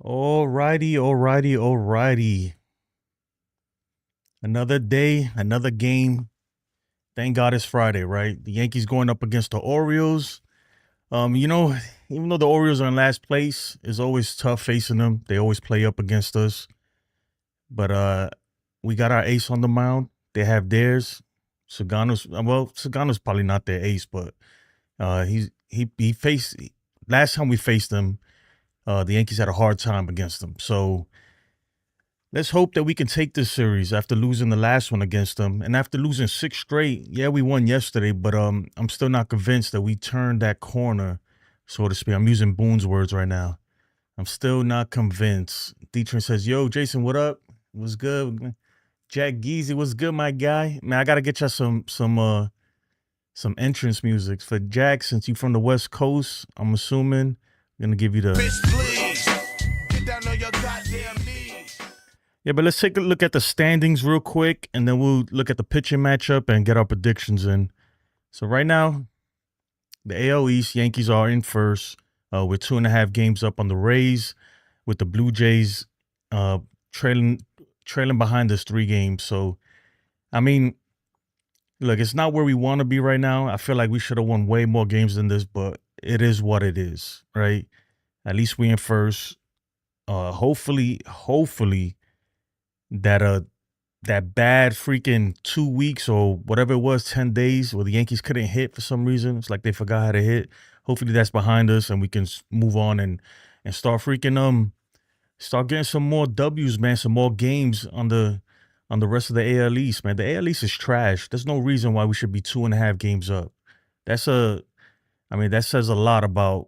Alrighty. Another day, another game. Thank God it's Friday, right? The Yankees going up against the Orioles. Um, you know, Even though the Orioles are in last place, it's always tough facing them. They always play up against us. But we got our ace on the mound. They have theirs. Sagano's probably not their ace, but he faced last time we faced them. The Yankees had a hard time against them. So let's hope that we can take this series after losing the last one against them and after losing six straight. Yeah, we won yesterday, but I'm still not convinced that we turned that corner, so to speak. I'm using Boone's words right now. I'm still not convinced. Dietrich says, "Yo, Jason, what up? What's good? Jack Geezy, what's good, my guy? Man, I gotta get y'all some entrance music for Jack. Since you from the West Coast, I'm assuming I'm gonna give you the." Bitch, please. Get down on your goddamn knees. Yeah, but let's take a look at the standings real quick, and then we'll look at the pitching matchup and get our predictions in. So right now, the AL East, Yankees are in first. We're 2.5 games up on the Rays, with the Blue Jays uh, trailing behind us 3 games. So, I mean, look, it's not where we want to be right now. I feel like we should have won way more games than this, but it is what it is, right? At least we in first. Hopefully, that bad freaking 2 weeks or whatever it was, 10 days where the Yankees couldn't hit for some reason. It's like they forgot how to hit. Hopefully that's behind us and we can move on and start start getting some more W's, man, some more games on the rest of the AL East, man. The AL East is trash. There's no reason why we should be 2.5 games up. That says a lot about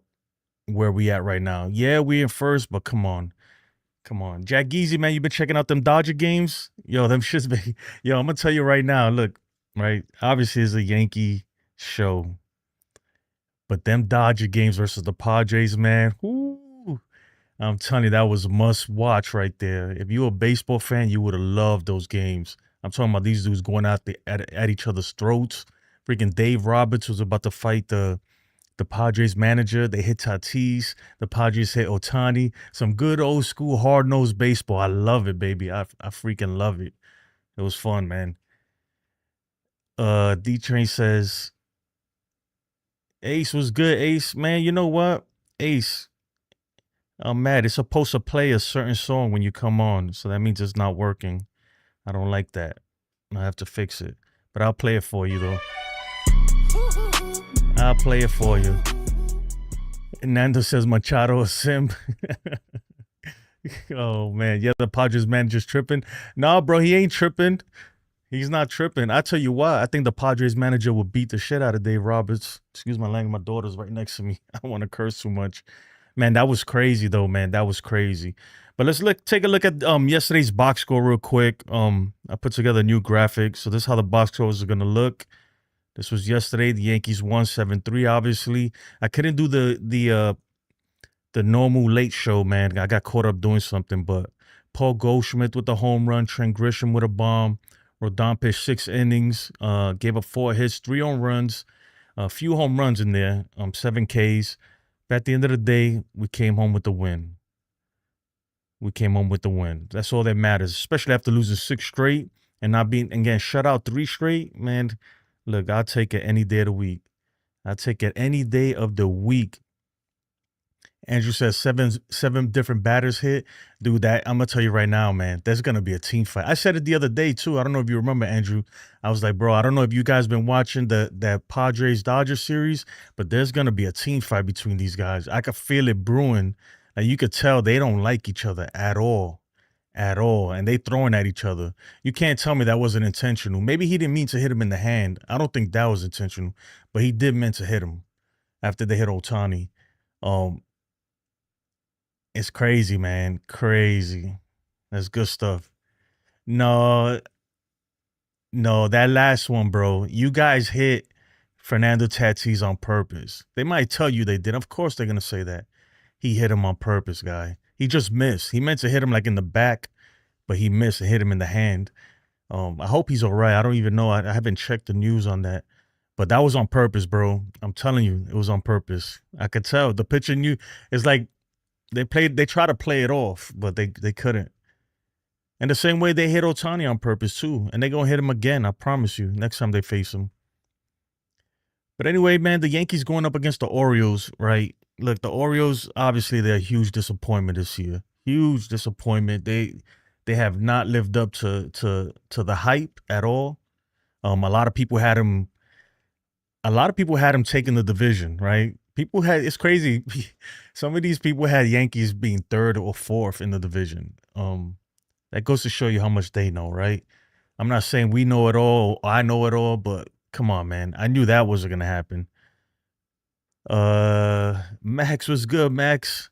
where we at right now. Yeah, we in first, but come on. Come on. Jack Geezy, man, you been checking out them Dodger games? Yo, them shits be. Yo, I'm going to tell you right now. Look, right? Obviously, it's a Yankee show. But them Dodger games versus the Padres, man. Whoo, I'm telling you, that was a must watch right there. If you were a baseball fan, you would have loved those games. I'm talking about these dudes going out at each other's throats. Freaking Dave Roberts was about to fight the Padres manager. They hit Tatis. The Padres hit Otani. Some good old school hard-nosed baseball. I love it, baby. I freaking love it. It was fun, man. D-Train says, Ace was good. Ace, man, you know what? Ace, I'm mad. It's supposed to play a certain song when you come on, so that means it's not working. I don't like that. I have to fix it. But I'll play it for you, though. I'll play it for you. Nando says Machado a simp. Oh, man. Yeah, the Padres manager's tripping. Nah, bro, he ain't tripping. He's not tripping. I tell you what, I think the Padres manager will beat the shit out of Dave Roberts. Excuse my language. My daughter's right next to me. I don't want to curse too much. Man, that was crazy, though, man. That was crazy. But let's take a look at yesterday's box score real quick. I put together a new graphic. So this is how the box scores are going to look. This was yesterday. The Yankees won 7-3, obviously. I couldn't do the normal late show, man. I got caught up doing something, but Paul Goldschmidt with the home run, Trent Grisham with a bomb, Rodon pitched 6 innings, gave up 4 hits, 3 home runs, a few home runs in there, 7 Ks. But at the end of the day, we came home with the win. That's all that matters, especially after losing 6 straight and not being, again, shut out 3 straight, man. Look, I'll take it any day of the week. Andrew says seven different batters hit. Dude, that I'm gonna tell you right now, man, there's gonna be a team fight. I said it the other day too. I don't know if you remember, Andrew. I was like, bro, I don't know if you guys been watching that Padres Dodgers series, but there's gonna be a team fight between these guys. I could feel it brewing. Like you could tell they don't like each other at all. And they throwing at each other. You can't tell me that wasn't intentional. Maybe he didn't mean to hit him in the hand. I don't think that was intentional, but he did mean to hit him after they hit Otani. It's crazy, man. Crazy. That's good stuff. No, that last one, bro. You guys hit Fernando Tatis on purpose. They might tell you they did. Of course they're going to say that. He hit him on purpose, guy. He just missed. He meant to hit him like in the back, but he missed and hit him in the hand. I hope he's all right. I don't even know. I haven't checked the news on that. But that was on purpose, bro. I'm telling you, it was on purpose. I could tell. The pitch in you is like, They try to play it off, but they couldn't. And the same way they hit Otani on purpose too, and they gonna hit him again. I promise you. Next time they face him. But anyway, man, the Yankees going up against the Orioles, right? Look, the Orioles obviously they're a huge disappointment this year. Huge disappointment. They have not lived up to the hype at all. A lot of people had him. A lot of people had him taking the division, right? People had it's crazy. Some of these people had Yankees being third or fourth in the division. That goes to show you how much they know, right? I'm not saying we know it all, I know it all, but come on, man. I knew that wasn't gonna happen. Max was good, Max.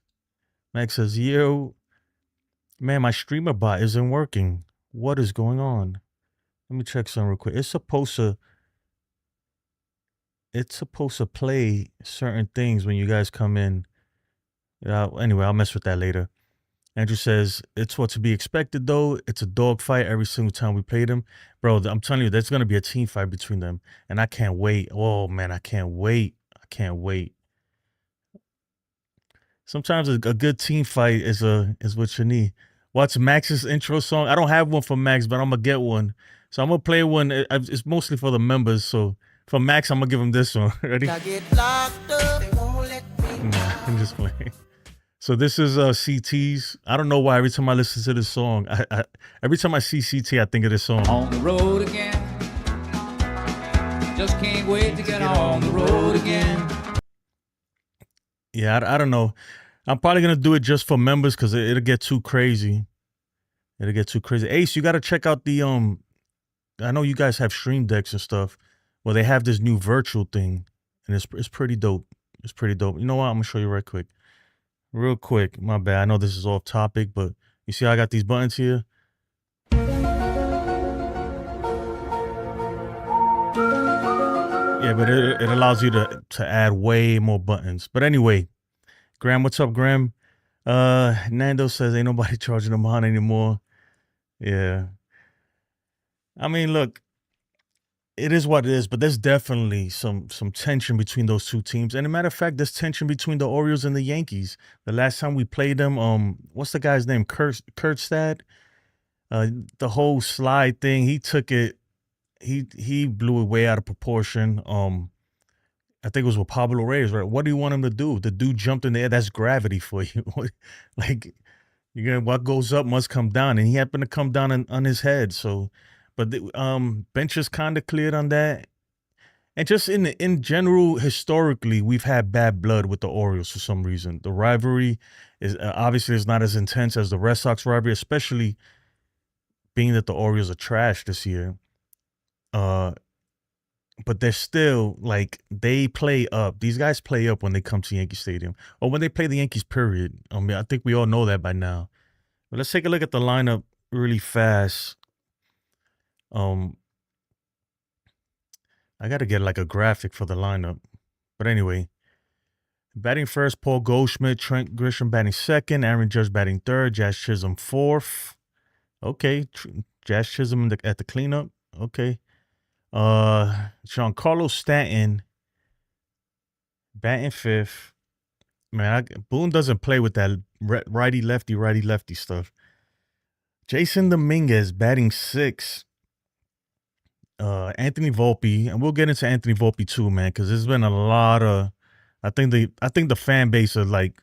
Max says, yo, man, my streamer bot isn't working. What is going on? Let me check some real quick. It's supposed to play certain things when you guys come in. Anyway, I'll mess with that later. Andrew says, it's what to be expected, though. It's a dogfight every single time we play them. Bro, I'm telling you, there's going to be a team fight between them. And I can't wait. Oh, man, I can't wait. I can't wait. Sometimes a good team fight is what you need. Watch Max's intro song. I don't have one for Max, but I'm going to get one. So I'm going to play one. It's mostly for the members. So for Max, I'm going to give him this one. Ready? Nah, I'm just playing. So this is CT's. I don't know why every time I listen to this song, every time I see CT, I think of this song. On the road again. Just can't wait to get on the road again. Yeah, I don't know. I'm probably gonna do it just for members because it'll get too crazy. It'll get too crazy. Ace, you gotta check out the I know you guys have stream decks and stuff. Well, they have this new virtual thing, and it's pretty dope. It's pretty dope. You know what? I'm gonna show you right quick. Real quick, my bad. I know this is off topic, but you see how I got these buttons here? Yeah, but it allows you to add way more buttons. But anyway, Graham, what's up, Graham? Nando says ain't nobody charging them on anymore. Yeah. I mean, look, it is what it is, but there's definitely some tension between those two teams. And a matter of fact, there's tension between the Orioles and the Yankees. The last time we played them, what's the guy's name? Kurtstad? The whole slide thing, he took it, he blew it way out of proportion. I think it was with Pablo Reyes, right? What do you want him to do? The dude jumped in the air. That's gravity for you. Like, what goes up must come down, and he happened to come down on his head. So, but the bench is kind of cleared on that. And just in general, historically, we've had bad blood with the Orioles for some reason. The rivalry is obviously is not as intense as the Red Sox rivalry, especially being that the Orioles are trash this year. But they're still like they play up. These guys play up when they come to Yankee Stadium or when they play the Yankees. Period. I mean, I think we all know that by now. But let's take a look at the lineup really fast. I got to get like a graphic for the lineup. But anyway, batting first, Paul Goldschmidt, Trent Grisham batting second, Aaron Judge batting third, Jazz Chisholm fourth. Okay, Jazz Chisholm at the cleanup. Okay. Giancarlo Stanton batting fifth. Man, Boone doesn't play with that righty-lefty stuff. Jason Dominguez batting sixth. Anthony Volpe, and we'll get into Anthony Volpe too, man, because there's been a lot of. I think the fan base are like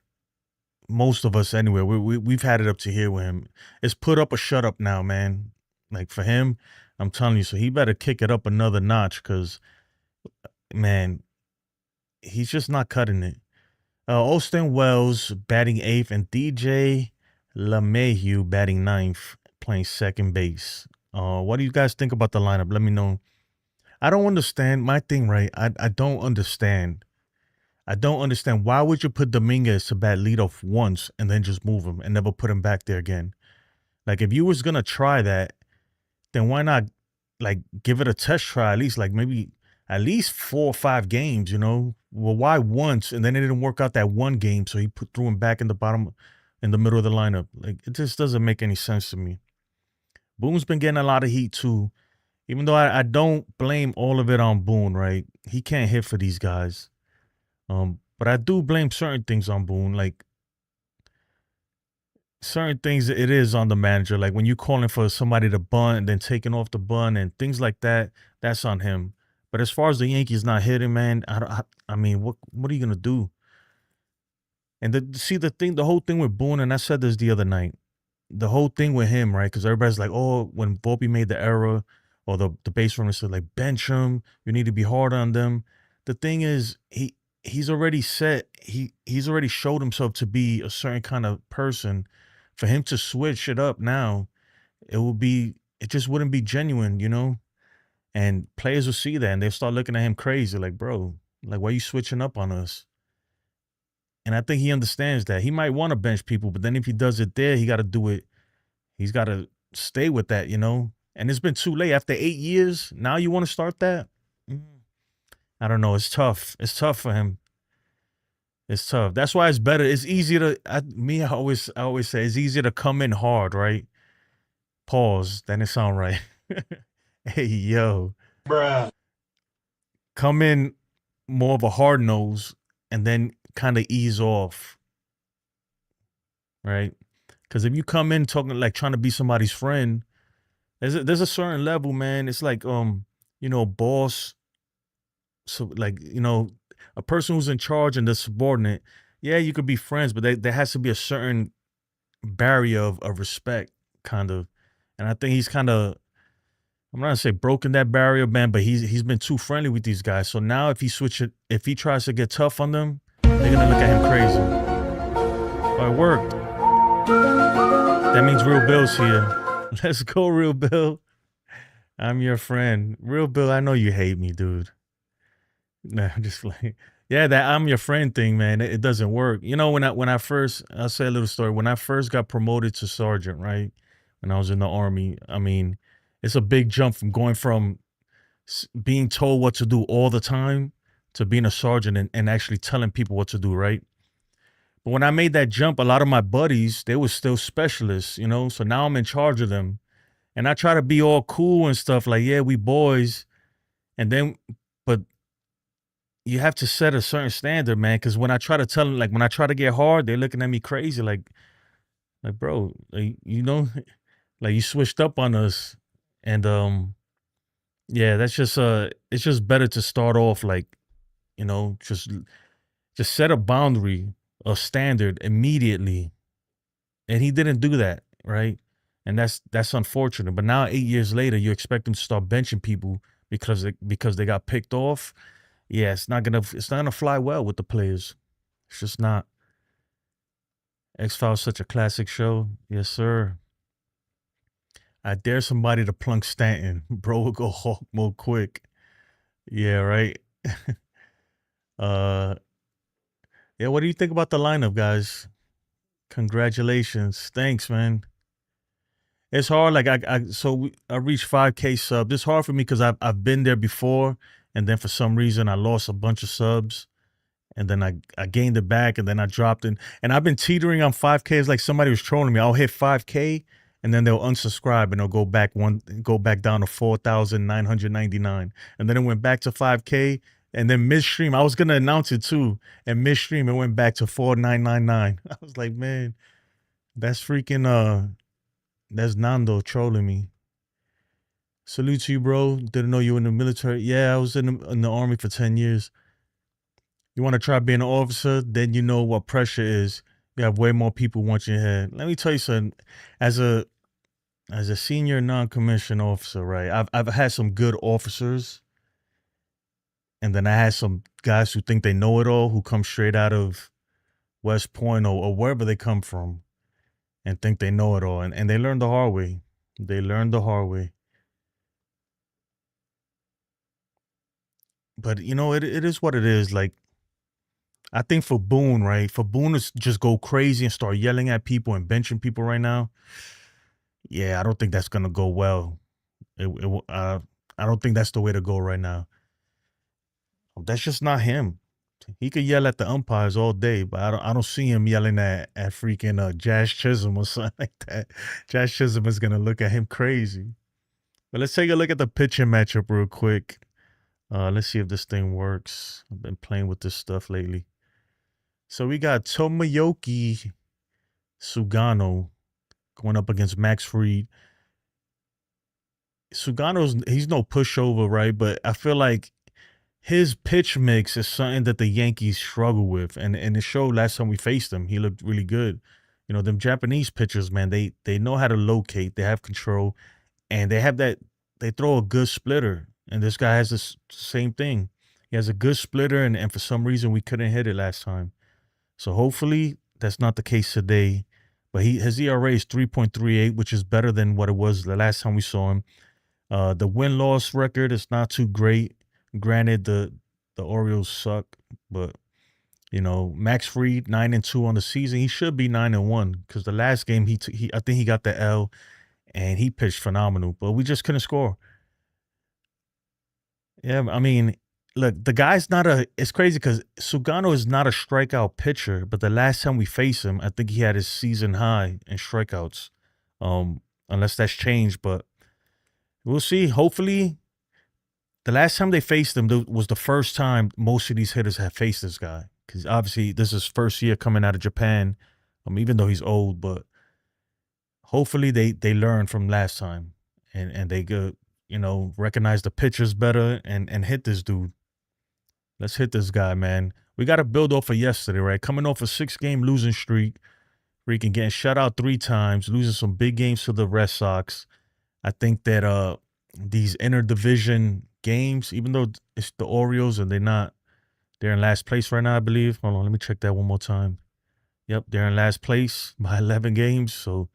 most of us anyway. We've had it up to here with him. It's put up or shut up now, man. Like for him, I'm telling you, so he better kick it up another notch because, man, he's just not cutting it. Austin Wells batting eighth and DJ LeMahieu batting ninth, playing second base. What do you guys think about the lineup? Let me know. I don't understand my thing, right? I don't understand. I don't understand. Why would you put Dominguez to bat leadoff once and then just move him and never put him back there again? Like, if you was going to try that, then why not, like, give it a test try at least, like, maybe at least 4 or 5 games, you know? Well, why once? And then it didn't work out that one game, so he threw him back in the middle of the lineup. Like, it just doesn't make any sense to me. Boone's been getting a lot of heat, too. Even though I don't blame all of it on Boone, right? He can't hit for these guys. But I do blame certain things on Boone. Like, certain things it is on the manager. Like when you calling for somebody to bunt and then taking off the bunt and things like that, that's on him. But as far as the Yankees not hitting, man, I mean, what are you gonna do? And see the whole thing with Boone, and I said this the other night. The whole thing with him, right? Because everybody's like, oh, when Volpe made the error, or the base runner said like bench him, you need to be hard on them. The thing is, he's already set. He's already showed himself to be a certain kind of person. For him to switch it up now, it just wouldn't be genuine, you know? And players will see that and they'll start looking at him crazy, like, bro, like, why are you switching up on us? And I think he understands that. He might want to bench people, but then if he does it there, he got to do it. He's got to stay with that, you know? And it's been too late. After 8 years, now you want to start that? Mm, I don't know. It's tough. It's tough for him. It's tough. That's why it's better. It's easier to, I always say it's easier to come in hard, right? Pause. That didn't sound right. Hey, yo. Bruh. Come in more of a hard nose and then kind of ease off, right? Because if you come in talking like trying to be somebody's friend, there's a certain level, man. It's like boss. So like a person who's in charge and the subordinate. Yeah, you could be friends, but there has to be a certain barrier of respect, kind of. And I think he's kind of, I'm not gonna say broken that barrier, man, but he's been too friendly with these guys. So now if he tries to get tough on them, they're gonna look at him crazy. Oh, it worked. That means Real Bill's here. Let's go, Real Bill. I'm your friend. Real Bill, I know you hate me, dude. Nah, I'm just like, yeah, that I'm your friend thing, man. It doesn't work. You know, I'll say a little story. When I first got promoted to sergeant, right? When I was in the Army, I mean, it's a big jump from going from being told what to do all the time to being a sergeant and actually telling people what to do, right? But when I made that jump, a lot of my buddies, they were still specialists, you know? So now I'm in charge of them. And I try to be all cool and stuff like, yeah, we boys. And then, but you have to set a certain standard, man. Because when I try to tell them, like when I try to get hard, they're looking at me crazy, like bro, like, like you switched up on us. And yeah, that's just it's just better to start off like, just set a boundary, a standard immediately. And he didn't do that, right? And that's unfortunate. But now 8 years later, you expect him to start benching people because they got picked off. Yeah, it's not gonna fly well with the players. It's just not. X-Files such a classic show. Yes, sir. I dare somebody to plunk Stanton. Bro will go Hawk mode quick. Yeah, right. Yeah, what do you think about the lineup, guys? Congratulations. Thanks, man. It's hard. Like I reached 5K subs. It's hard for me because I've been there before, and then for some reason I lost a bunch of subs, and then I gained it back, and then I dropped it. And I've been teetering on 5K. It's like somebody was trolling me. I'll hit 5K, and then they'll unsubscribe, and they'll go back down to 4,999, and then it went back to 5K, and then midstream I was gonna announce it too, and midstream it went back to 4,999. I was like, man, that's freaking that's Nando trolling me. Salute to you, bro. Didn't know you were in the military. Yeah, I was in the Army for 10 years. You want to try being an officer, then you know what pressure is. You have way more people wanting your head. Let me tell you something. As a senior non-commissioned officer, right? I've had some good officers, and then I had some guys who think they know it all, who come straight out of West Point or wherever they come from, and think they know it all. And they learned the hard way. They learned the hard way. But, it is what it is. Like, I think for Boone, right? For Boone to just go crazy and start yelling at people and benching people right now, yeah, I don't think that's going to go well. I don't think that's the way to go right now. That's just not him. He could yell at the umpires all day, but I don't see him yelling at freaking Jazz Chisholm or something like that. Jazz Chisholm is gonna look at him crazy. But let's take a look at the pitching matchup real quick. Let's see if this thing works. I've been playing with this stuff lately. So we got Tomoyoki Sugano going up against Max Fried. He's no pushover, right? But I feel like his pitch mix is something that the Yankees struggle with, and it showed last time we faced him. He looked really good. You know, them Japanese pitchers, man, they know how to locate. They have control, and they have that. They throw a good splitter, and this guy has this same thing. He has a good splitter, and for some reason we couldn't hit it last time. So hopefully that's not the case today. But his ERA is 3.38, which is better than what it was the last time we saw him. The win-loss record is not too great. Granted, the Orioles suck, but you know, Max Fried 9-2 on the season. He should be 9-1 because the last game I think he got the L and he pitched phenomenal, but we just couldn't score. Yeah, I mean, look, the guy's not a. It's crazy because Sugano is not a strikeout pitcher, but the last time we faced him, I think he had his season high in strikeouts. Unless that's changed, but we'll see. Hopefully, the last time they faced him was the first time most of these hitters have faced this guy. Because obviously, this is his first year coming out of Japan. Even though he's old, but hopefully they learn from last time and they could, you know, recognize the pitchers better and hit this dude. Let's hit this guy, man. We got to build off of yesterday, right? Coming off a 6-game losing streak, freaking getting shut out 3 times, losing some big games to the Red Sox. I think that these interdivision games, even though it's the Orioles and they're in last place right now, I believe. Hold on, let me check that one more time. Yep, they're in last place by 11 games. So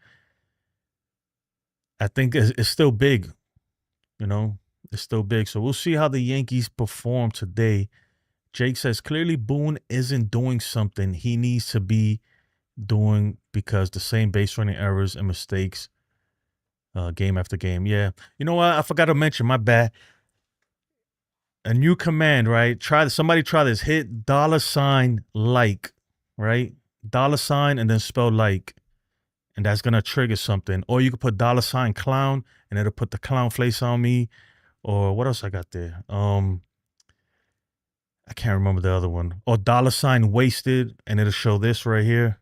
I think it's still big, you know, it's still big. So we'll see how the Yankees perform today. Jake says, clearly Boone isn't doing something he needs to be doing because the same base running errors and mistakes game after game. Yeah. You know what? I forgot to mention, my bad. A new command, right? Somebody try this. Hit $like, right? $, and then spell like. And that's gonna trigger something. Or you could put $clown and it'll put the clown face on me. Or what else I got there? I can't remember the other one. Or $wasted, and it'll show this right here.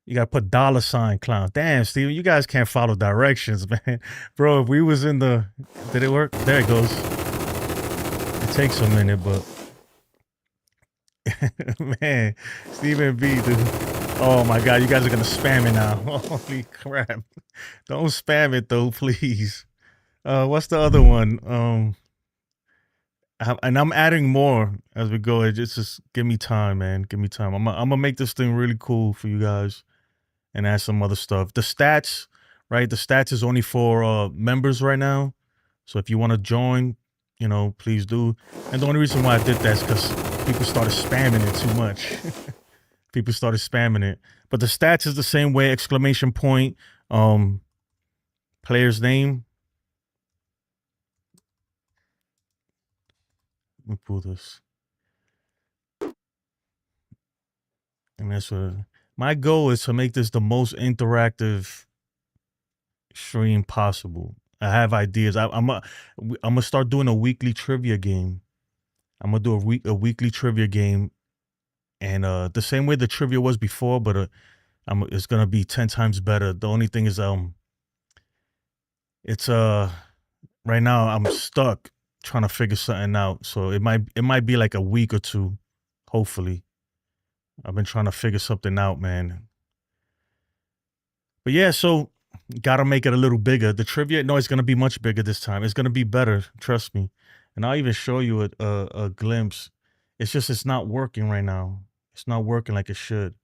You gotta put $clown. Damn, Steven, you guys can't follow directions, man. Bro, if we was in the, did it work? There it goes. It takes a minute, but man, Stephen B, dude. Oh my God, you guys are gonna spam it now. Holy crap! Don't spam it though, please. What's the other one? And I'm adding more as we go. Just give me time, man. Give me time. I'm gonna make this thing really cool for you guys, and add some other stuff. The stats, right? The stats is only for members right now. So if you want to join, you know, please do. And the only reason why I did that is because people started spamming it too much. People started spamming it. But the stats is the same way, exclamation point, player's name. Let me pull this. And that's what my goal is, to make this the most interactive stream possible. I have ideas. I'm gonna start doing a weekly trivia game. I'm gonna do a weekly trivia game, and the same way the trivia was before, but it's gonna be 10 times better. The only thing is it's right now I'm stuck trying to figure something out. So it might be like a week or two, hopefully. I've been trying to figure something out, man. But yeah, so gotta make it a little bigger. The trivia, no, it's gonna be much bigger this time. It's gonna be better, trust me. And I'll even show you a glimpse. It's not working right now. It's not working like it should.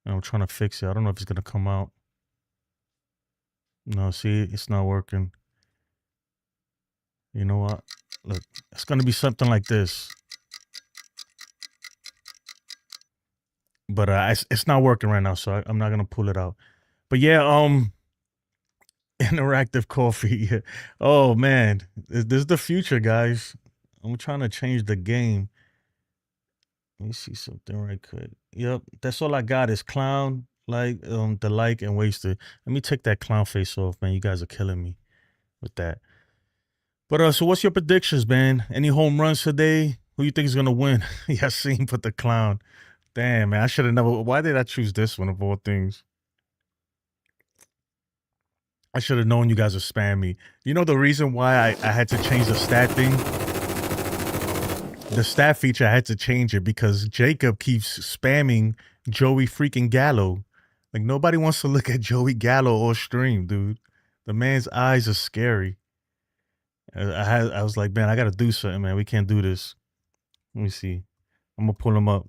And I'm trying to fix it. I don't know if it's gonna come out. No, see, it's not working. You know what? Look, it's gonna be something like this. But it's not working right now, so I'm not gonna pull it out. But yeah, interactive coffee. Oh man, this is the future, guys. I'm trying to change the game. Let me see something right quick. Yep, that's all I got is clown, like the like and wasted. Let me take that clown face off, man. You guys are killing me with that. But so what's your predictions, man? Any home runs today? Who you think is gonna win? Yassine put the clown. Damn, man, I should have never. Why did I choose this one of all things? I should have known you guys would spam me. You know the reason why I had to change the stat thing? The stat feature, I had to change it because Jacob keeps spamming Joey freaking Gallo. Like, nobody wants to look at Joey Gallo or stream, dude. The man's eyes are scary. I was like, man, I gotta do something, man. We can't do this. Let me see. I'm gonna pull him up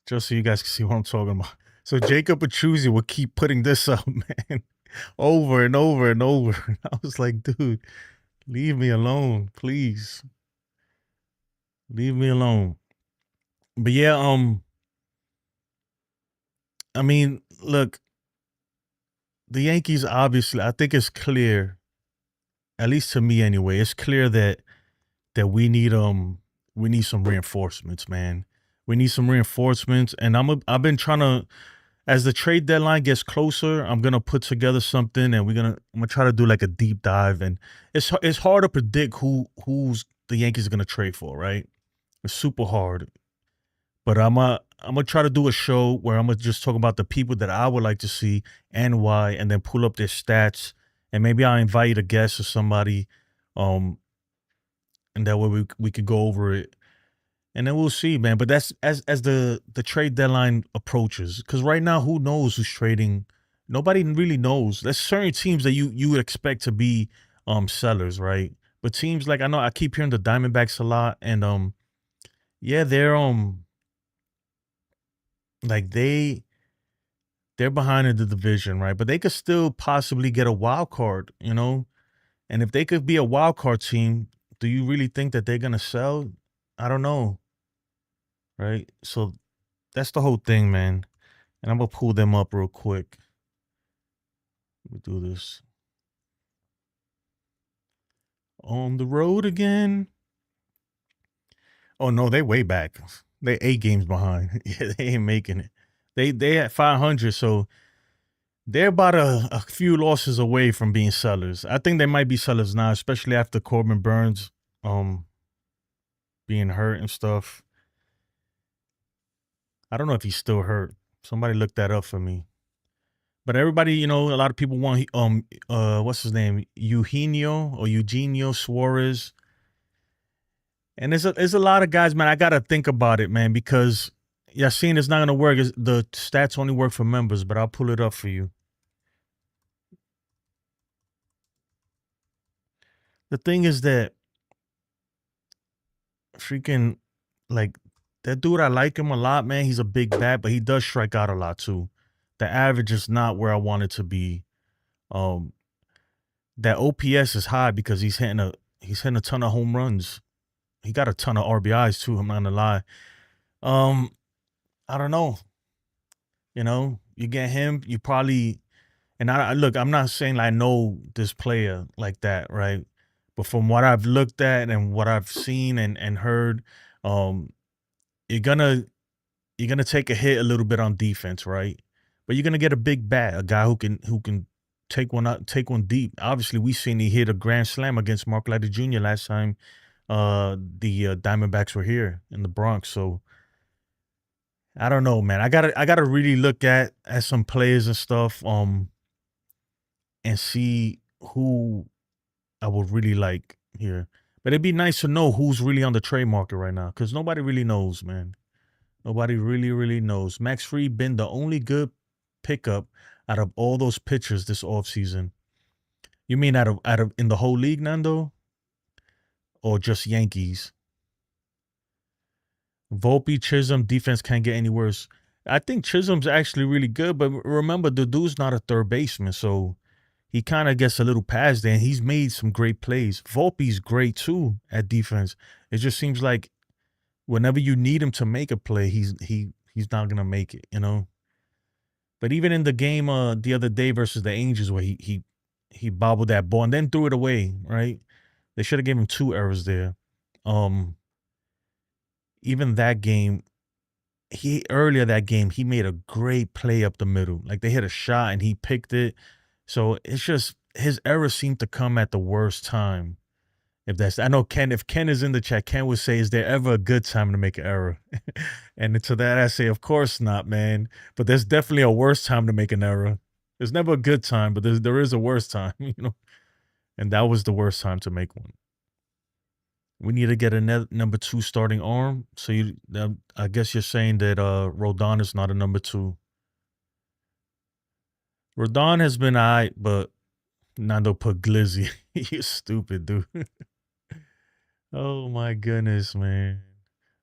just so you guys can see what I'm talking about. So Jacob Petrucci will keep putting this up, man, over and over and over. I was like, dude, leave me alone, please. Leave me alone. But yeah, I mean, look, the Yankees obviously, I think it's clear, at least to me anyway, it's clear that we need some reinforcements, man. We need some reinforcements, and I've been trying to, as the trade deadline gets closer, I'm gonna put together something, and I'm gonna try to do like a deep dive, and it's hard to predict who's the Yankees are gonna trade for, right? It's super hard. But I'm gonna try to do a show where I'm gonna just talk about the people that I would like to see and why, and then pull up their stats, and maybe I'll invite a guest or somebody, and that way we could go over it, and then we'll see, man. But that's as the trade deadline approaches, because right now, who knows who's trading? Nobody really knows. There's certain teams that you would expect to be sellers, right? But teams like, I know I keep hearing the Diamondbacks a lot, and yeah, they're like they're behind in the division, right? But they could still possibly get a wild card, you know? And if they could be a wild card team, do you really think that they're gonna sell? I don't know. Right? So that's the whole thing, man. And I'm gonna pull them up real quick. Let me do this. On the road again. Oh no, they way back. They 8 games behind. Yeah, they ain't making it. They at 500, so they're about a few losses away from being sellers. I think they might be sellers now, especially after Corbin Burns being hurt and stuff. I don't know if he's still hurt. Somebody look that up for me. But everybody, you know, a lot of people want what's his name? Eugenio Suarez. And there's a lot of guys, man. I gotta think about it, man, because Yassine is not gonna work. The stats only work for members, but I'll pull it up for you. The thing is that freaking, like, that dude, I like him a lot, man. He's a big bat, but he does strike out a lot too. The average is not where I want it to be. That OPS is high because he's hitting a ton of home runs. He got a ton of RBIs too. I'm not gonna lie. I don't know. You know, you get him, you probably, and I look, I'm not saying I know this player like that, right? But from what I've looked at and what I've seen and heard, you're gonna take a hit a little bit on defense, right? But you're gonna get a big bat, a guy who can take one out, take one deep. Obviously, we seen he hit a grand slam against Mark Leiter Jr. last time the Diamondbacks were here in the Bronx. So I don't know, man. I gotta really look at some players and stuff, and see who I would really like here. But it'd be nice to know who's really on the trade market right now, because nobody really knows, man. Nobody really knows. Max Fried been the only good pickup out of all those pitchers this offseason. You mean out of in the whole league, Nando? Or just Yankees? Volpe, Chisholm, defense can't get any worse. I think Chisholm's actually really good, but remember, the dude's not a third baseman, so he kind of gets a little past there, and he's made some great plays. Volpe's great, too, at defense. It just seems like whenever you need him to make a play, he's not going to make it, you know? But even in the game the other day versus the Angels, where he bobbled that ball and then threw it away, right? They should have given him 2 errors there. Even that game, earlier that game, he made a great play up the middle. Like, they hit a shot and he picked it. So it's just his errors seem to come at the worst time. I know Ken, if Ken is in the chat, Ken would say, is there ever a good time to make an error? And to that I say, of course not, man. But there's definitely a worse time to make an error. There's never a good time, but there is a worse time, And that was the worst time to make one. We need to get a number 2 starting arm. So I guess you're saying that Rodon is not a number 2. Rodon has been all right, but Nando put Glizzy. You're stupid, dude. Oh my goodness, man.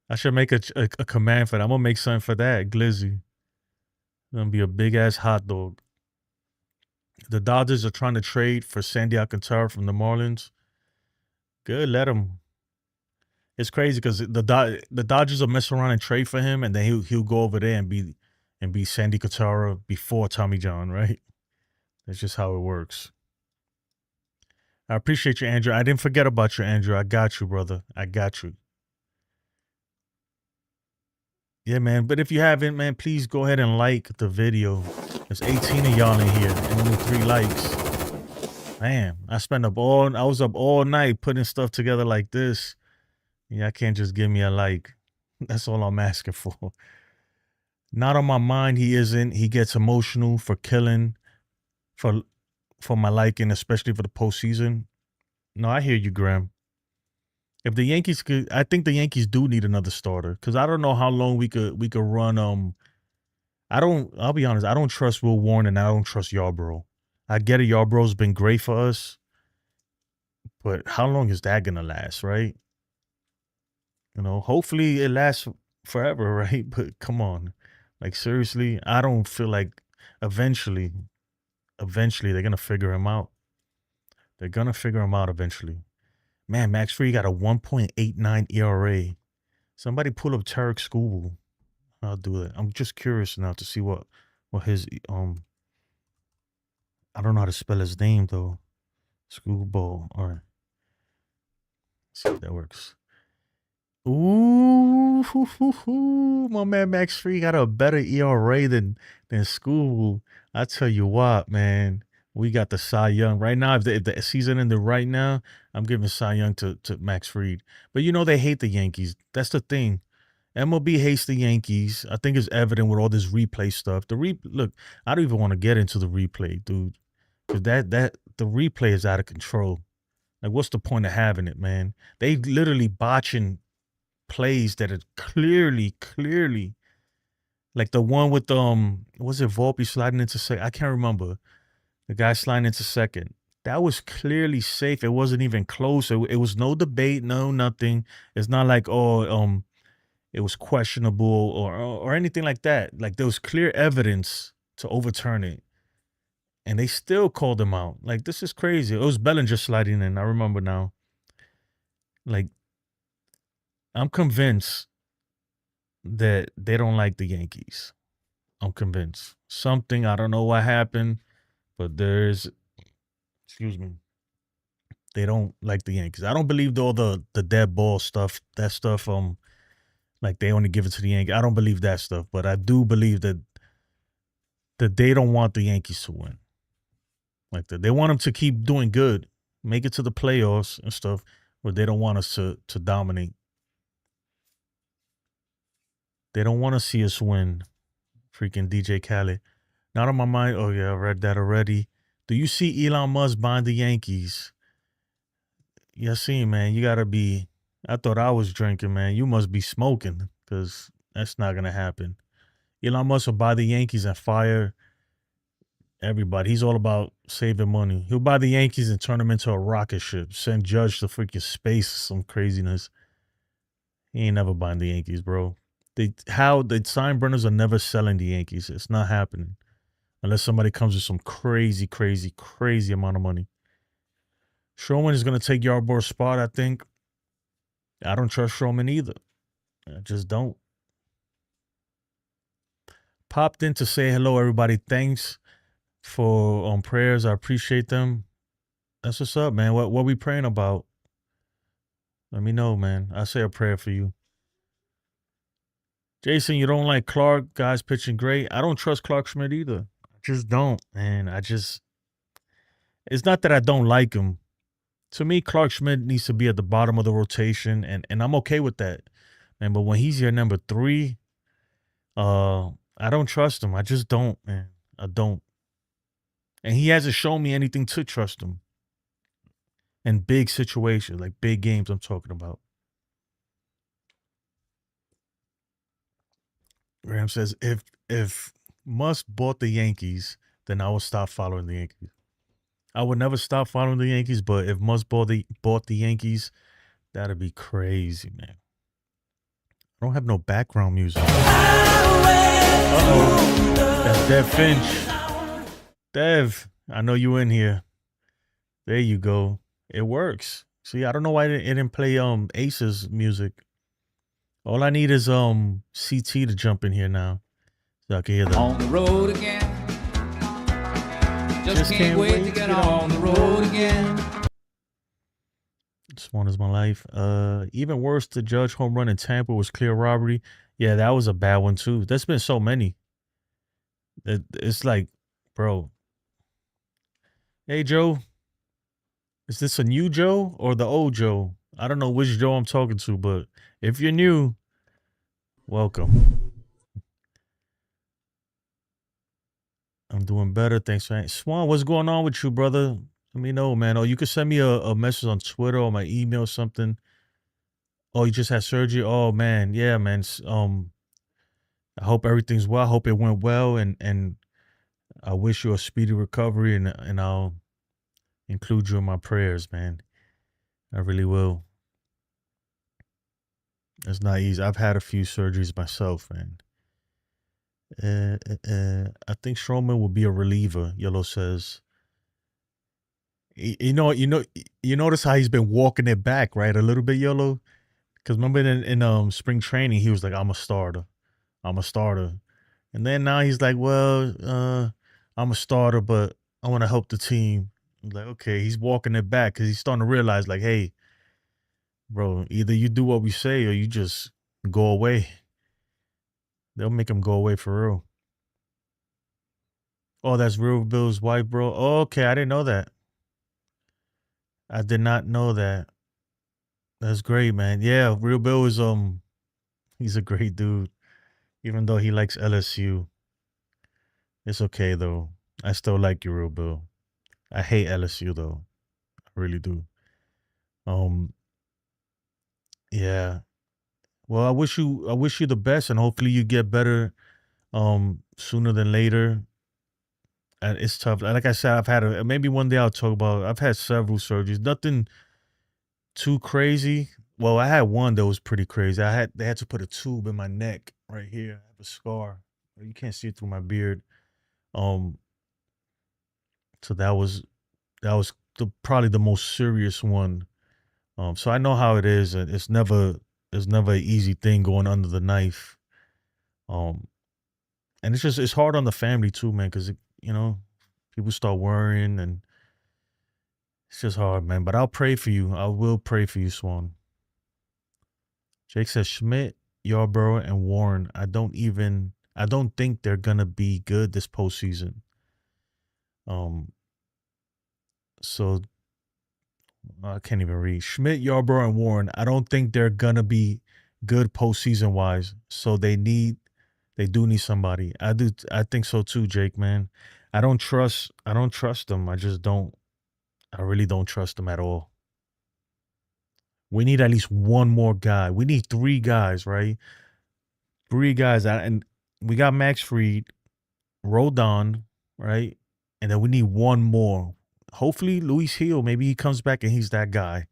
I should make a command for that. I'm gonna make something for that, Glizzy. Gonna be a big ass hot dog. The Dodgers are trying to trade for Sandy Alcantara from the Marlins. Good, let him. It's crazy because the Dodgers will mess around and trade for him, and then he'll go over there and be Sandy Alcantara before Tommy John, right? That's just how it works. I appreciate you, Andrew. I didn't forget about you, Andrew. I got you, brother. I got you. Yeah, man. But if you haven't, man, please go ahead and like the video. There's 18 of y'all in here and only 3 likes. Man, I was up all night putting stuff together like this. Yeah, I can't just give me a like. That's all I'm asking for. Not on my mind, he isn't. He gets emotional for killing, for my liking, especially for the postseason. No, I hear you, Graham. If the Yankees I think the Yankees do need another starter because I don't know how long we could run. I'll be honest, I don't trust Will Warren and I don't trust Yarbrough. I get it, Yarborough's been great for us, but how long is that gonna last, right? Hopefully it lasts forever, right? But come on, like seriously, I don't feel like eventually they're gonna figure him out. They're gonna figure him out eventually. Man, Max Fried got a 1.89 ERA. Somebody pull up Tarek Skubal. I'll do that. I'm just curious now to see what his I don't know how to spell his name though. Skubal. All right. Let's see if that works. Ooh, my man Max Fried got a better ERA than Skubal. I tell you what, man. We got the Cy Young right now. If the season ended right now, I'm giving Cy Young to Max Fried. But they hate the Yankees. That's the thing. MLB hates the Yankees. I think it's evident with all this replay stuff. Look, I don't even want to get into the replay, dude, because that the replay is out of control. Like, what's the point of having it, man? They literally botching plays that are clearly, like the one with was it Volpe sliding into second? I can't remember. The guy sliding into second. That was clearly safe. It wasn't even close. It was no debate, no nothing. It's not like it was questionable or anything like that. Like there was clear evidence to overturn it, and they still called him out. Like this is crazy. It was Bellinger sliding in. I remember now. Like I'm convinced that they don't like the Yankees. I'm convinced. Something, I don't know what happened, but excuse me, they don't like the Yankees. I don't believe all the dead ball stuff, that stuff, like they only give it to the Yankees. I don't believe that stuff, but I do believe that they don't want the Yankees to win. Like they want them to keep doing good, make it to the playoffs and stuff, but they don't want us to dominate. They don't want to see us win. Freaking DJ Khaled. Not on my mind. Oh, yeah, I read that already. Do you see Elon Musk buying the Yankees? Yeah, see, man, you got to be. I thought I was drinking, man. You must be smoking because that's not going to happen. Elon Musk will buy the Yankees and fire everybody. He's all about saving money. He'll buy the Yankees and turn them into a rocket ship, send Judge to freaking space, some craziness. He ain't never buying the Yankees, bro. The Steinbrenners are never selling the Yankees. It's not happening. Unless somebody comes with some crazy, crazy, crazy amount of money. Stroman is going to take Yarbrough's spot, I think. I don't trust Stroman either. I just don't. Popped in to say hello, everybody. Thanks for prayers. I appreciate them. That's what's up, man. What we praying about? Let me know, man. I'll say a prayer for you. Jason, you don't like Clark? Guys pitching great. I don't trust Clark Schmidt either. I just don't, man. It's not that I don't like him. To me, Clark Schmidt needs to be at the bottom of the rotation, and I'm okay with that, man. But when he's your number 3, I don't trust him. I just don't, man. I don't. And he hasn't shown me anything to trust him in big situations, like big games I'm talking about. Graham says, if Musk bought the Yankees, then I will stop following the Yankees. I would never stop following the Yankees, but if Musk bought the Yankees, that'd be crazy, man. I don't have no background music. Uh-oh. That's Dev Finch. Dev, I know you in here. There you go. It works. See, I don't know why it didn't play Ace's music. All I need is CT to jump in here now, so I can hear them. On the road again. Just can't wait to get on the road again. This one is my life. Even worse, the Judge home run in Tampa was clear robbery. Yeah, that was a bad one too. There's been so many. It's like, bro. Hey Joe, is this a new Joe or the old Joe? I don't know which Joe I'm talking to, but if you're new, welcome. I'm doing better. Thanks, man. Swan, what's going on with you, brother? Let me know, man. Oh, you can send me a message on Twitter or my email or something. Oh, you just had surgery? Oh, man. Yeah, man. I hope everything's well. I hope it went well, and I wish you a speedy recovery, and I'll include you in my prayers, man. I really will. It's not easy. I've had a few surgeries myself, man. I think Stroman will be a reliever, Yellow says. You notice how he's been walking it back, right? A little bit, Yellow. Because remember in spring training, he was like, I'm a starter. And then now he's like, well, I'm a starter, but I want to help the team. I'm like, okay, he's walking it back because he's starting to realize, like, hey, bro, either you do what we say or you just go away. They'll make him go away for real. Oh, that's Real Bill's wife, bro. Oh, okay, I didn't know that. I did not know that. That's great, man. Yeah, Real Bill is he's a great dude. Even though he likes LSU. It's okay though. I still like you, Real Bill. I hate LSU though. I really do. Yeah. Well, I wish you the best, and hopefully you get better sooner than later. And it's tough. Like I said, maybe one day I'll talk about. I've had several surgeries. Nothing too crazy. Well, I had one that was pretty crazy. They had to put a tube in my neck right here. I have a scar. You can't see it through my beard. So that was probably the most serious one. So I know how it is, and it's never an easy thing going under the knife. And it's hard on the family too, man, because people start worrying, and it's just hard, man. But I'll pray for you. I will pray for you, Swan. Jake says Schmidt, Yarborough, and Warren. I don't think they're gonna be good this postseason. So I can't even read. Schmidt, Yarborough, and Warren. I don't think they're gonna be good postseason wise. So they do need somebody. I think so too, Jake, man. I don't trust them. I just don't. I really don't trust them at all. We need at least one more guy. We need 3 guys, right? 3 guys. And we got Max Fried, Rodon, right? And then we need one more. Hopefully, Luis Hill. Maybe he comes back and he's that guy.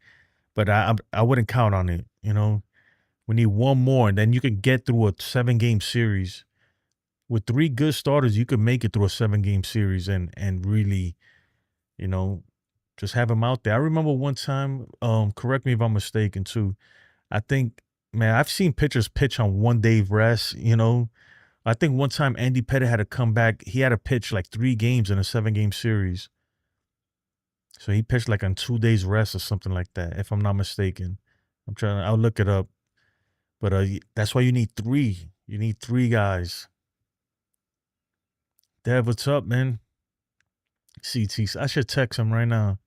But I wouldn't count on it. We need one more, and then you can get through a 7-game series. With 3 good starters, you could make it through a 7-game series and really, just have him out there. I remember one time, correct me if I'm mistaken too. I think, man, I've seen pitchers pitch on 1 day rest, I think one time Andy Pettit had to come back. He had to pitch like 3 games in a 7-game series. So he pitched like on 2 days rest or something like that, if I'm not mistaken. I'll look it up. But that's why you need 3. You need 3 guys. Dev, what's up, man? CT, I should text him right now.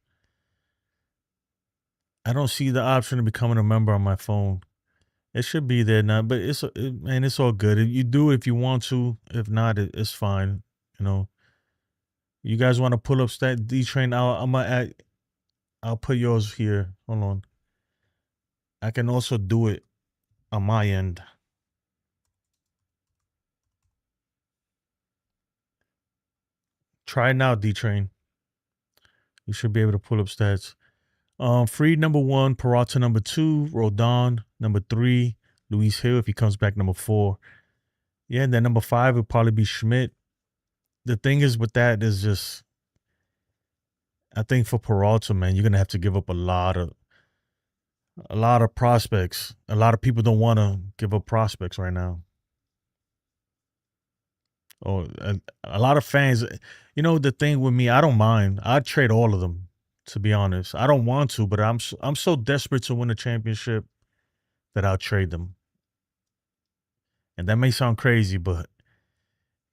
I don't see the option of becoming a member on my phone. It should be there now, but man, it's all good. You do it if you want to. If not, it's fine. You know, you guys want to pull up that D train? I'll put yours here. Hold on. I can also do it on my end. Try it now, D train. You should be able to pull up stats. Freed number 1, Peralta number 2, Rodon number 3, Luis Hill if he comes back number 4. Yeah, and then number 5 would probably be Schmidt. The thing is with that is just, I think for Peralta, man, you're gonna have to give up a lot of prospects. A lot of people don't want to give up prospects right now. Or a lot of fans. You know, the thing with me, I don't mind. I'd trade all of them. To be honest, I don't want to, but I'm so desperate to win a championship that I'll trade them. And that may sound crazy, but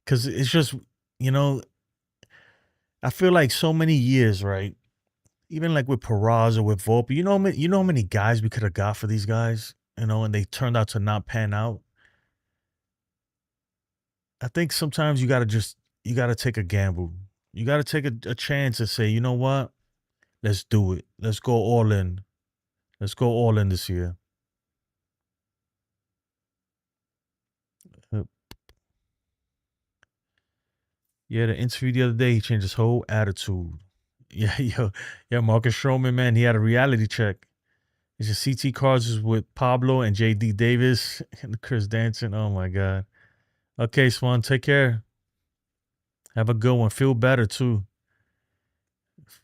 because it's just, you know, I feel like so many years, right? Even like with Peraza, with Volpe, you know how many guys we could have got for these guys, and they turned out to not pan out. I think sometimes you gotta take a gamble. You gotta take a chance and say, you know what? Let's do it. Let's go all in. Let's go all in this year. Uh, Yeah, the interview the other day, he changed his whole attitude. Yeah, yeah, Marcus Stroman, man, he had a reality check. His CT cards is with Pablo and JD Davis and Chris Danson. Oh my God. Okay, Swan, take care. Have a good one. Feel better too.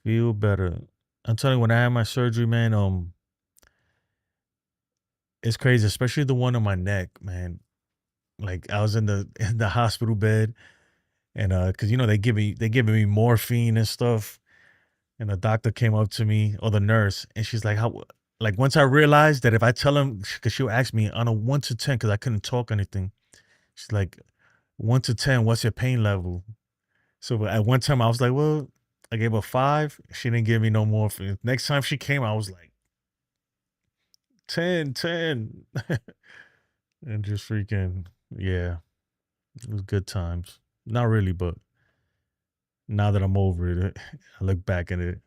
Feel better. I'm telling you, when I had my surgery, man, it's crazy, especially the one on my neck, man. Like I was in the in the hospital bed, and because they giving me morphine and stuff, and the doctor came up to me, or the nurse, and she's like, "How?" Like once I realized that if I tell him, because she'll ask me on a 1 to 10, because I couldn't talk anything. She's like, 1 to 10, what's your pain level? So at one time I was like, well, I gave her 5. She didn't give me no morphine. Next time she came, I was like, 10, 10. And just freaking, yeah, it was good times. Not really, but now that I'm over it, I look back at it.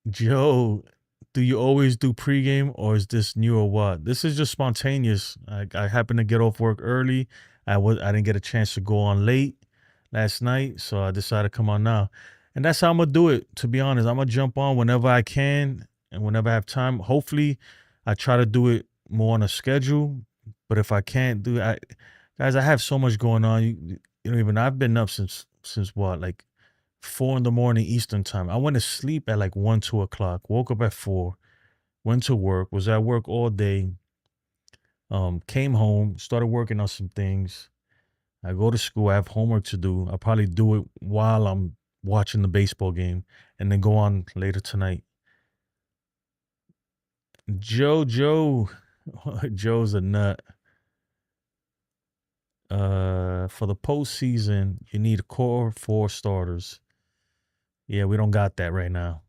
Joe, do you always do pregame or is this new or what? This is just spontaneous. I happened to get off work early. I didn't get a chance to go on late last night, so I decided to come on now. And that's how I'm gonna do it, to be honest. I'm gonna jump on whenever I can and whenever I have time. Hopefully I try to do it more on a schedule. But if I can't do it, guys, I have so much going on. Even I've been up since what, like 4 in the morning Eastern time. I went to sleep at like 1, 2 o'clock, woke up at 4, went to work, was at work all day, came home, started working on some things. I go to school, I have homework to do. I'll probably do it while I'm watching the baseball game and then go on later tonight. Joe, Joe's a nut. For the postseason, you need a core 4 starters. Yeah, we don't got that right now.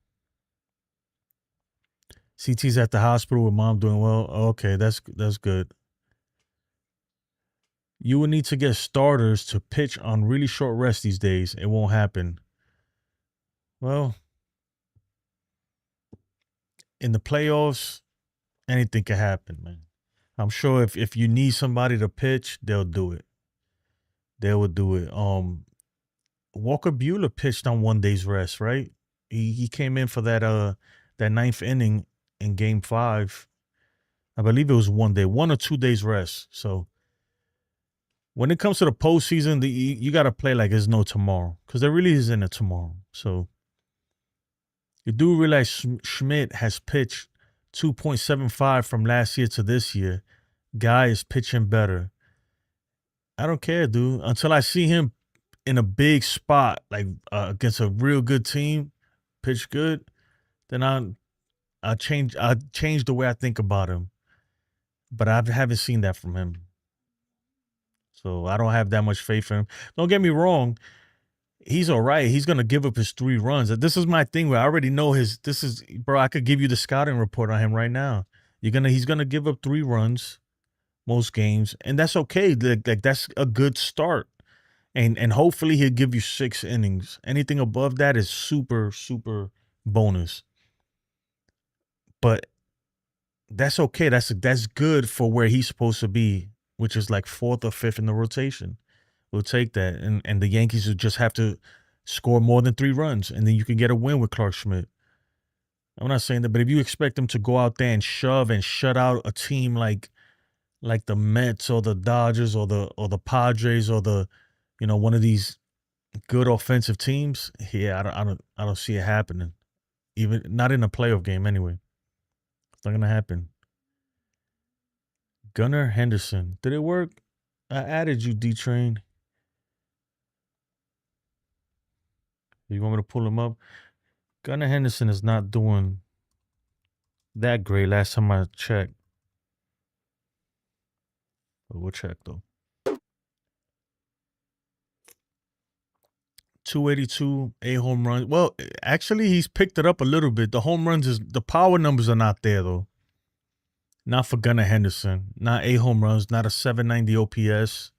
CT's at the hospital with mom doing well. Okay, that's good. You will need to get starters to pitch on really short rest these days. It won't happen. Well, in the playoffs, anything can happen, man. I'm sure if you need somebody to pitch, they'll do it. They will do it. Walker Buehler pitched on 1 day's rest, right? He came in for that ninth inning in Game 5. I believe it was 1 day, 1 or 2 days rest. So when it comes to the postseason, you got to play like there's no tomorrow, because there really isn't a tomorrow. So you do realize Schmidt has pitched 2.75 from last year to this year. Guy is pitching better. I don't care, dude. Until I see him in a big spot, like against a real good team, pitch good, then I change the way I think about him. But I haven't seen that from him. So I don't have that much faith in him. Don't get me wrong. He's all right. He's gonna give up his 3 runs. This is my thing where I already know his. This is, bro. I could give you the scouting report on him right now. He's gonna give up 3 runs most games, and that's okay. Like that's a good start. And hopefully he'll give you 6 innings. Anything above that is super, super bonus. But that's okay. That's good for where he's supposed to be, which is like 4th or 5th in the rotation. We'll take that. And the Yankees will just have to score more than 3 runs, and then you can get a win with Clark Schmidt. I'm not saying that, but if you expect them to go out there and shove and shut out a team like the Mets or the Dodgers or the Padres or one of these good offensive teams, yeah, I don't see it happening. Even not in a playoff game anyway. It's not gonna happen. Gunnar Henderson. Did it work? I added you, D-Train. You want me to pull him up? Gunnar Henderson is not doing that great last time I checked. But we'll check though. 282, 8 home runs. Well, actually, he's picked it up a little bit. The home runs the power numbers are not there though. Not for Gunnar Henderson. Not 8 home runs. Not a 790 OPS.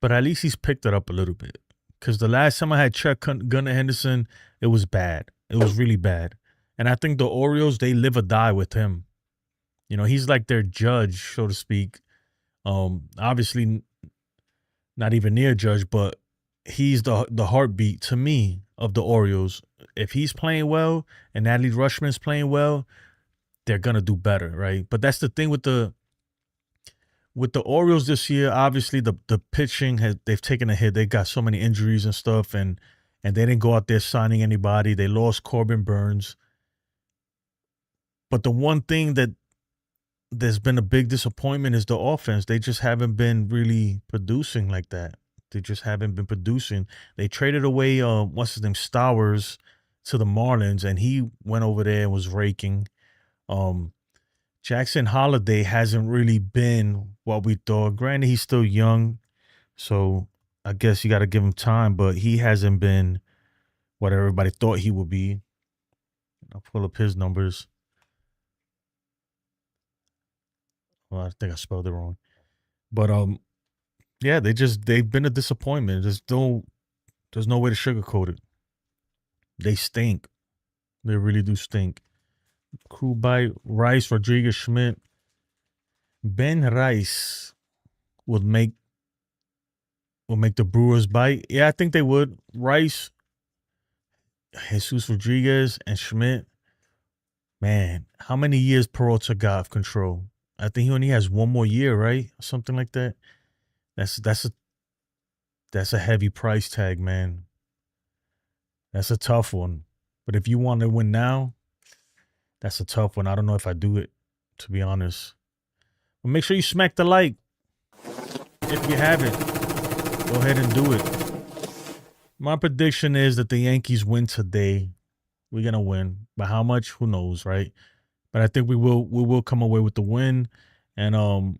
But at least he's picked it up a little bit. Because the last time I had checked Gunnar Henderson, it was bad. It was really bad. And I think the Orioles, they live or die with him. He's like their judge, so to speak. Obviously, not even near judge, but he's the heartbeat to me of the Orioles. If he's playing well and Adley Rutschman's playing well, they're gonna do better, right? But that's the thing with the Orioles this year. Obviously, the pitching they've taken a hit. They got so many injuries and stuff, and they didn't go out there signing anybody. They lost Corbin Burns. But the one thing that there's been a big disappointment is the offense. They just haven't been really producing like that. They just haven't been producing. They traded away what's his name, Stowers, to the Marlins, and he went over there and was raking. Jackson Holiday hasn't really been what we thought. Granted, he's still young, so I guess you got to give him time, but he hasn't been what everybody thought he would be. I'll pull up his numbers. Well, I think I spelled it wrong. But yeah, they've been a disappointment. There's no way to sugarcoat it. They stink. They really do stink. Crew by Rice, Rodriguez, Schmidt. Ben Rice would make the Brewers bite. Yeah, I think they would. Rice, Jesus Rodriguez, and Schmidt. Man, how many years Peralta got of control? I think he only has 1 more year, right? Something like that. That's a heavy price tag, man. That's a tough one. But if you want to win now, that's a tough one. I don't know if I do it, to be honest. But make sure you smack the like. If you haven't, go ahead and do it. My prediction is that the Yankees win today. We're going to win. But how much? Who knows, right? But I think we will come away with the win. And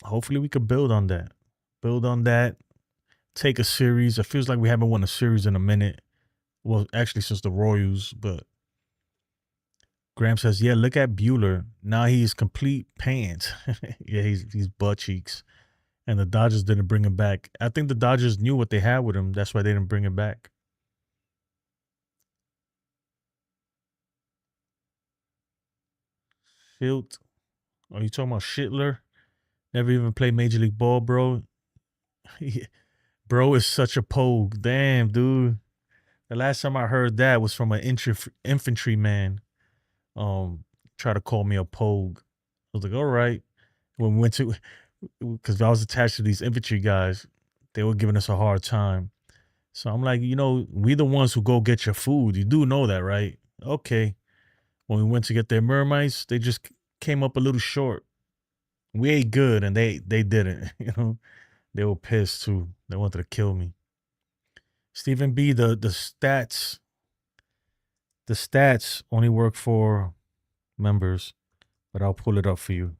hopefully we could build on that. Take a series. It feels like we haven't won a series in a minute. Well, actually, since the Royals. But Graham says, yeah, look at Bueller. Now he's complete pants. Yeah, he's butt cheeks. And the Dodgers didn't bring him back. I think the Dodgers knew what they had with him. That's why they didn't bring him back. Field. Are you talking about Schittler? Never even played Major League Ball, bro. Bro is such a pogue. Damn, dude. The last time I heard that was from an infantryman. Try to call me a pogue. I was like, all right. When we went to, because I was attached to these infantry guys, they were giving us a hard time. So I'm like, we the ones who go get your food. You do know that, right? Okay. When we went to get their mermaids, they just came up a little short. We ate good and they didn't, They were pissed too. They wanted to kill me. Stephen B, the stats only work for members, but I'll pull it up for you.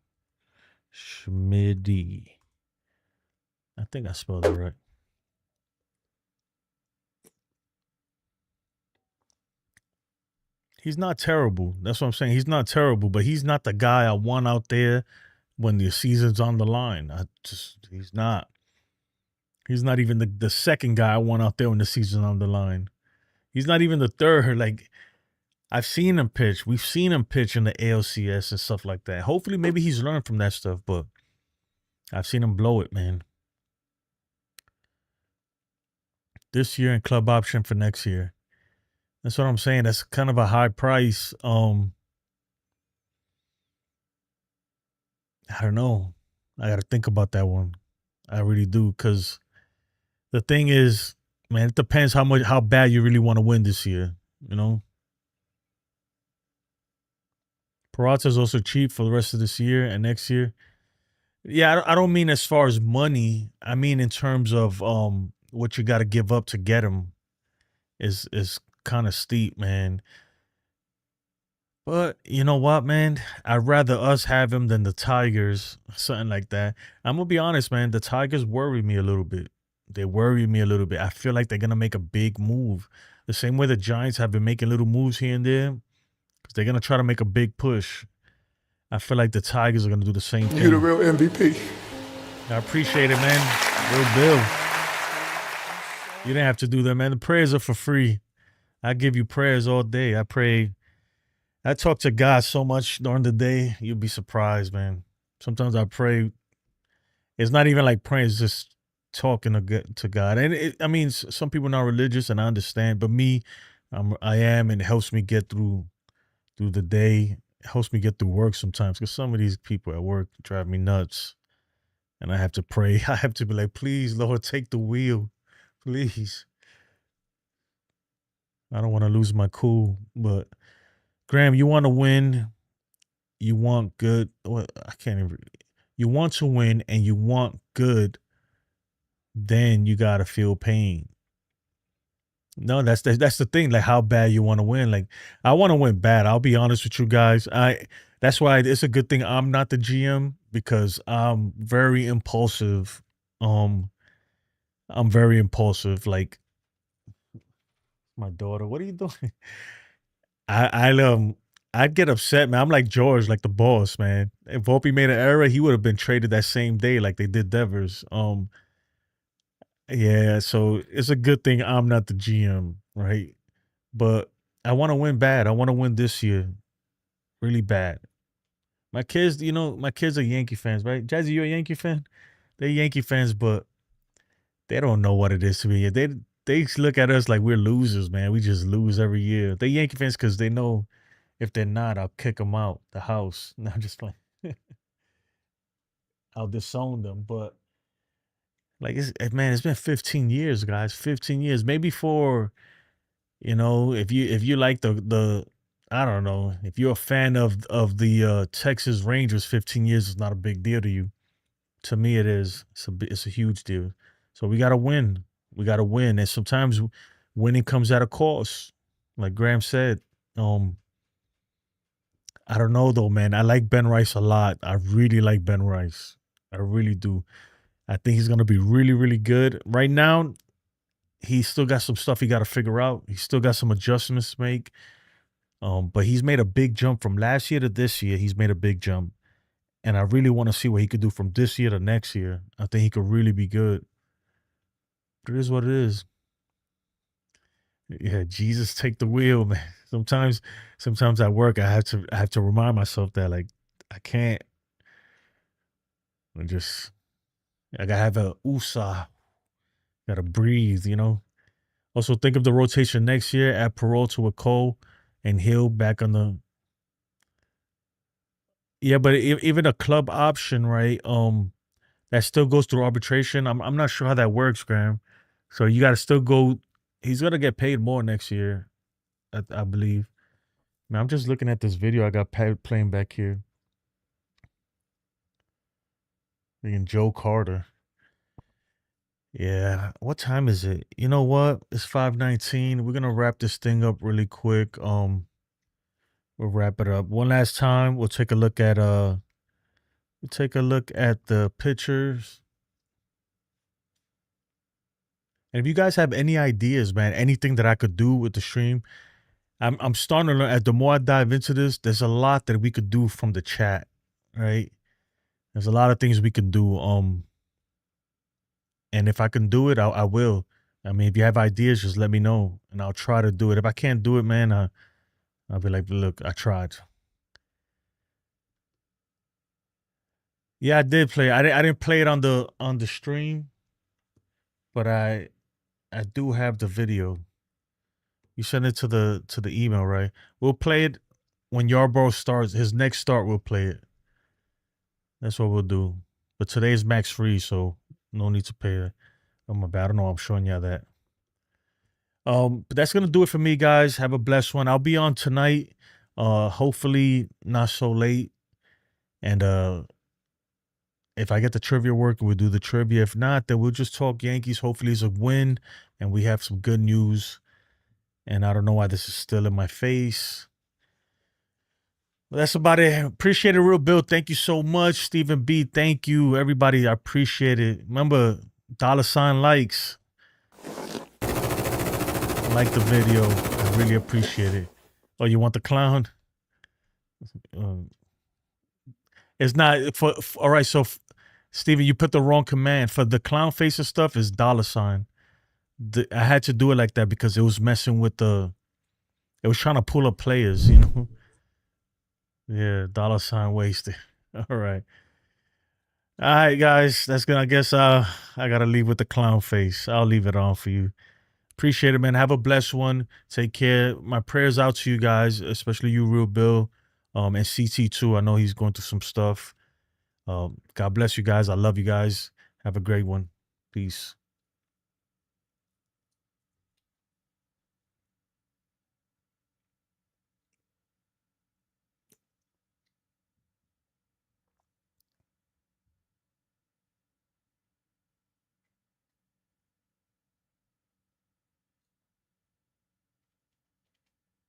Schmidty. I think I spelled it right. He's not terrible. That's what I'm saying. He's not terrible, but he's not the guy I want out there when the season's on the line. He's not. He's not even the second guy I want out there when the season's on the line. He's not even the third. Like, I've seen him pitch. We've seen him pitch in the ALCS and stuff like that. Hopefully, maybe he's learned from that stuff, but I've seen him blow it, man. This year and club option for next year. That's what I'm saying. That's kind of a high price. I don't know. I got to think about that one. I really do, because the thing is, man, it depends how bad you really want to win this year. You know, Peralta's also cheap for the rest of this year and next year. Yeah, I don't mean as far as money. I mean in terms of what you got to give up to get him is kind of steep, man. But you know what, man? I'd rather us have him than the Tigers, something like that. I'm gonna be honest, man. The Tigers worry me a little bit. They worry me a little bit. I feel like they're gonna make a big move, the same way the Giants have been making little moves here and there, because they're gonna try to make a big push. I feel like the Tigers are gonna do the same thing. You the real MVP. I appreciate it, man. Real Bill. You didn't have to do that, man. The prayers are for free. I give you prayers all day. I pray. I talk to God so much during the day, you'll be surprised, man. Sometimes I pray. It's not even like praying, it's just talking to God. And I mean, some people are not religious, and I understand. But me, I am, and it helps me get through the day. It helps me get through work sometimes, because some of these people at work drive me nuts. And I have to pray. I have to be like, please, Lord, take the wheel. Please. I don't want to lose my cool, but Graham, you want to win. You want good. Well, I can't even. You want to win and you want good. Then you gotta feel pain. No, that's the thing. Like, how bad you want to win. Like, I want to win bad. I'll be honest with you guys. That's why it's a good thing I'm not the GM, because I'm very impulsive. I'm very impulsive. Like, my daughter, what are you doing? I'd get upset, man. I'm like George, like the boss, man. If Volpe made an error, he would have been traded that same day, like they did Devers. Yeah, so it's a good thing I'm not the GM, right? But I want to win bad. I want to win this year, really bad. My kids, my kids are Yankee fans, right? Jazzy, you a Yankee fan? They're Yankee fans, but they don't know what it is to be. They look at us like we're losers, man. We just lose every year. They Yankee fans because they know if they're not, I'll kick them out the house. No, I'm just like, I'll disown them. But like, man, it's been 15 years, guys. 15 years. Maybe if you like the I don't know, if you're a fan of the Texas Rangers, 15 years is not a big deal to you. To me, it is. It's a huge deal. So we gotta win. We gotta win, and sometimes winning comes at a cost. Like Graham said, I don't know though, man. I like Ben Rice a lot. I really like Ben Rice. I really do. I think he's gonna be really, really good. Right now, he's still got some stuff he got to figure out. He's still got some adjustments to make. But he's made a big jump from last year to this year. He's made a big jump, and I really want to see what he could do from this year to next year. I think he could really be good. But it is what it is. Yeah, Jesus, take the wheel, man. Sometimes at work, I have to remind myself that, like, I can't. I gotta have a USA. Gotta breathe, Also, think of the rotation next year. Add Peralta with Cole and Hill back on the. Yeah, but even a club option, right? That still goes through arbitration. I'm not sure how that works, Graham. So you got to still go. He's gonna get paid more next year, I believe. Man, I'm just looking at this video I got playing back here. Being Joe Carter. Yeah. What time is it? You know what? It's 5:19. We're gonna wrap this thing up really quick. We'll wrap it up one last time. We'll take a look at the pictures. And if you guys have any ideas, man, anything that I could do with the stream, I'm starting to learn. As the more I dive into this, there's a lot that we could do from the chat, right? There's a lot of things we can do. And if I can do it, I will. I mean, if you have ideas, just let me know, and I'll try to do it. If I can't do it, man, I'll be like, look, I tried. Yeah, I did play. I didn't play it on the stream, but I do have the video. You send it to the email, right? We'll play it when Yarborough starts. His next start, we'll play it. That's what we'll do. But today's max free, so no need to pay. Oh my bad. I don't know. I'm showing y'all that. But that's gonna do it for me, guys. Have a blessed one. I'll be on tonight. Hopefully not so late. And if I get the trivia working, we'll do the trivia. If not, then we'll just talk Yankees. Hopefully it's a win and we have some good news. And I don't know why this is still in my face. Well, that's about it. Appreciate it, Real Bill. Thank you so much. Stephen B, thank you. Everybody, I appreciate it. Remember, $ likes. Like the video. I really appreciate it. Oh, you want the clown? It's not for all right. So, Steven, you put the wrong command for the clown face and stuff. Is $. I had to do it like that because it was messing with the. It was trying to pull up players, you know. Yeah, $ wasted. All right. All right, guys. That's gonna. I guess I gotta leave with the clown face. I'll leave it on for you. Appreciate it, man. Have a blessed one. Take care. My prayers out to you guys, especially you, Real Bill, and CT too. I know he's going through some stuff. God bless you guys. I love you guys. Have a great one. Peace.